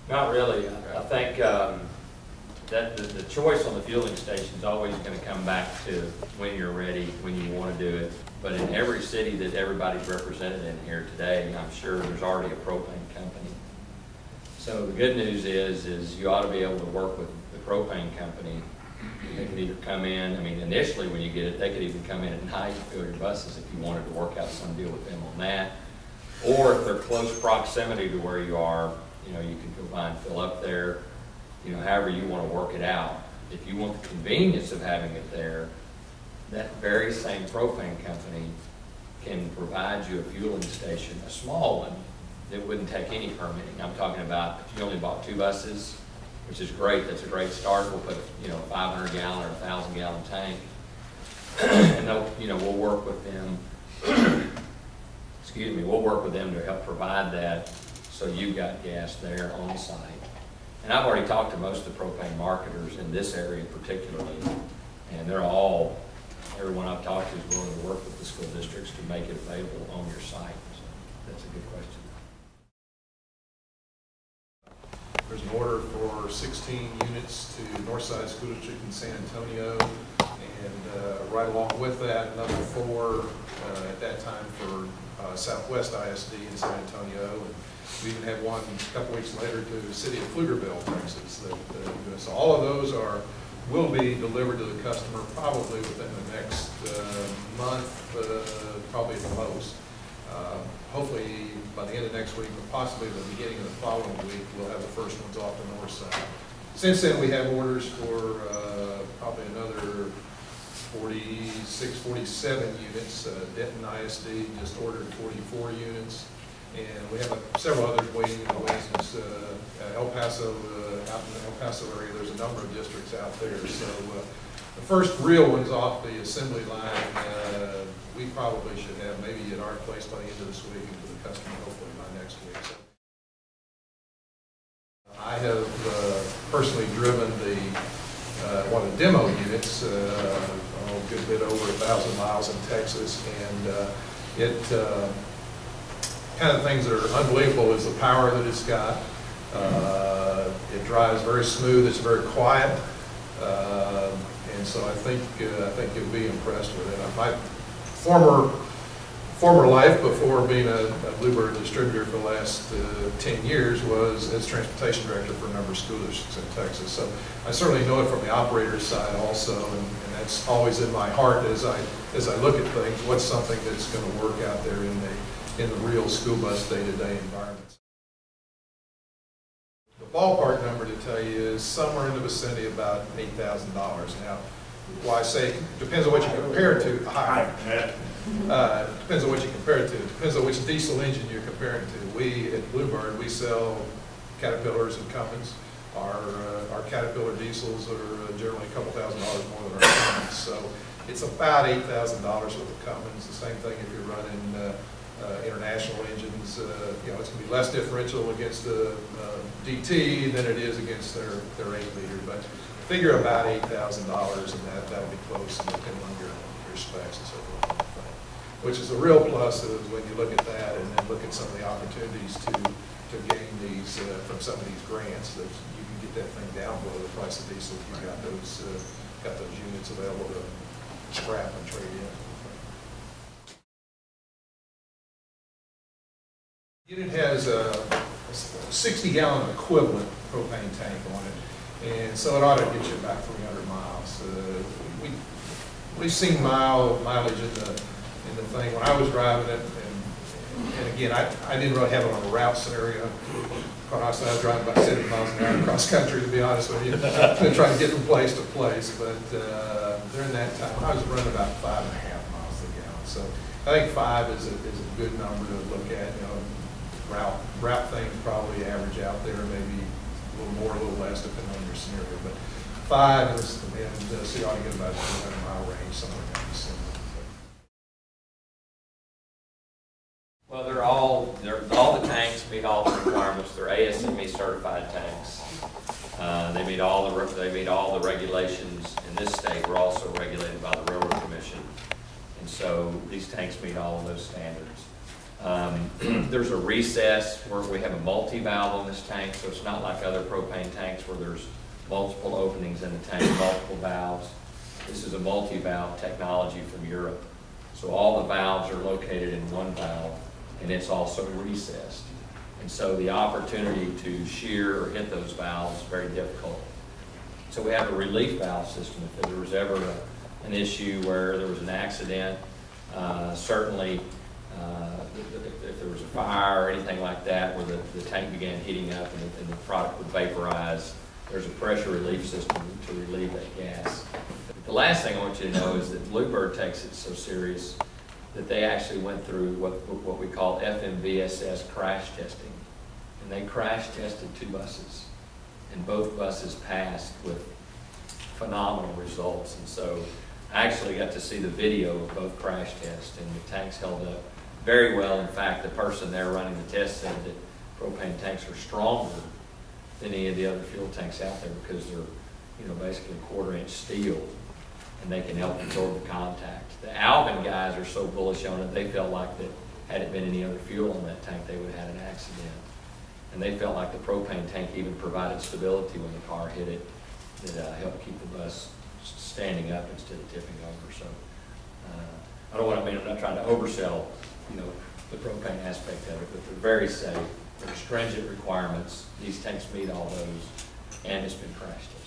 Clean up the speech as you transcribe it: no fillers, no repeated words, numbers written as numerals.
Not really. I think that the choice on the fueling station is always going to come back to when you're ready, when you want to do it. But in every city that everybody's represented in here today, I'm sure there's already a propane company. So the good news is you ought to be able to work with the propane company. They could either come in, I mean, initially when you get it, they could even come in at night and fill your buses if you wanted to work out some deal with them on that. Or if they're close proximity to where you are, you know, you can go by and fill up there, you know, however you want to work it out. If you want the convenience of having it there, that very same propane company can provide you a fueling station, a small one, that wouldn't take any permitting. I'm talking about if you only bought 2 buses, which is great, that's a great start. We'll put, you know, a 500 gallon or 1,000 gallon tank, and they'll, you know, we'll work with them, excuse me, we'll work with them to help provide that so you've got gas there on site. And I've already talked to most of the propane marketers in this area particularly, and they're all, everyone I've talked to is willing to work with the school districts to make it available on your site. So that's a good question. There's an order for 16 units to Northside School District in San Antonio, and right along with that, another 4 at that time for Southwest ISD in San Antonio. And we even had one a couple weeks later to the city of Kilgore, Texas. So all of those will be delivered to the customer probably within the next month, probably at the most. Hopefully by the end of next week, or possibly the beginning of the following week, we'll have the first ones off the north side. Since then, we have orders for probably another 46, 47 units. Denton ISD just ordered 44 units. And we have several others waiting in the wings. El Paso, out in the El Paso area, there's a number of districts out there. So the first real ones off the assembly line, we probably should have maybe at our place by the end of this week, and for the customer hopefully by next week. So I have personally driven the one of the demo units, a good bit over 1,000 miles in Texas, and it kind of things that are unbelievable is the power that it's got. It drives very smooth. It's very quiet, and so I think you'll be impressed with it. My former life before being a Bluebird distributor for the last 10 years was as transportation director for a number of school districts in Texas. So I certainly know it from the operator's side also, and that's always in my heart as I look at things. What's something that's going to work out there in the real school bus day-to-day environments. The ballpark number to tell you is somewhere in the vicinity of about $8,000. Now, why I say depends on what you compare it to. Higher. Depends on what you compare it to. It depends on which diesel engine you're comparing to. We at Bluebird, we sell Caterpillars and Cummins. Our Caterpillar diesels are generally a couple $1,000s more than our Cummins. So it's about $8,000 with the Cummins. The same thing if you're running international engines. You know, it's going to be less differential against the DT than it is against their 8-liter. But figure about $8,000, and that'll be close depending on your specs and so forth. Which is a real plus is when you look at that and then look at some of the opportunities to gain these from some of these grants. That you can get that thing down below the price of diesel if you've got those units available to scrap and trade in. The unit has a 60-gallon equivalent propane tank on it, and so it ought to get you about 300 miles. We've seen mileage in the thing when I was driving it, and again, I didn't really have it on a route scenario. Quite honestly, I was driving about 70 miles an hour across country, to be honest with you, trying to get from place to place. But during that time, I was running about 5.5 miles a gallon. So I think 5 is a good number to look at. You know, route things probably average out there, maybe a little more, a little less, depending on your scenario. But 5 is, and so you ought to get about a 200-mile range, somewhere in that vicinity. Well, all the tanks meet all the requirements. They're ASME certified tanks. They meet all the regulations in this state. We're also regulated by the Railroad Commission, and so these tanks meet all of those standards. There's a recess where we have a multi-valve on this tank, so it's not like other propane tanks where there's multiple openings in the tank, multiple valves. This is a multi-valve technology from Europe. So all the valves are located in one valve, and it's also recessed. And so the opportunity to shear or hit those valves is very difficult. So we have a relief valve system. If there was ever an issue where there was an accident, certainly if there was a fire or anything like that where the tank began heating up and the product would vaporize, there's a pressure relief system to relieve that gas. The last thing I want you to know is that Bluebird takes it so serious that they actually went through what we call FMVSS crash testing. And they crash tested 2 buses. And both buses passed with phenomenal results. And so I actually got to see the video of both crash tests, and the tanks held up very well. In fact, the person there running the test said that propane tanks are stronger than any of the other fuel tanks out there because they're, basically 1/4-inch steel, and they can help absorb the contact. The Alvin guys are so bullish on it, they felt like that had it been any other fuel on that tank, they would have had an accident. And they felt like the propane tank even provided stability when the car hit it that helped keep the bus standing up instead of tipping over. So I'm not trying to oversell, the propane aspect of it, but they're very safe. They're stringent requirements. These tanks meet all those, and it's been crash tested.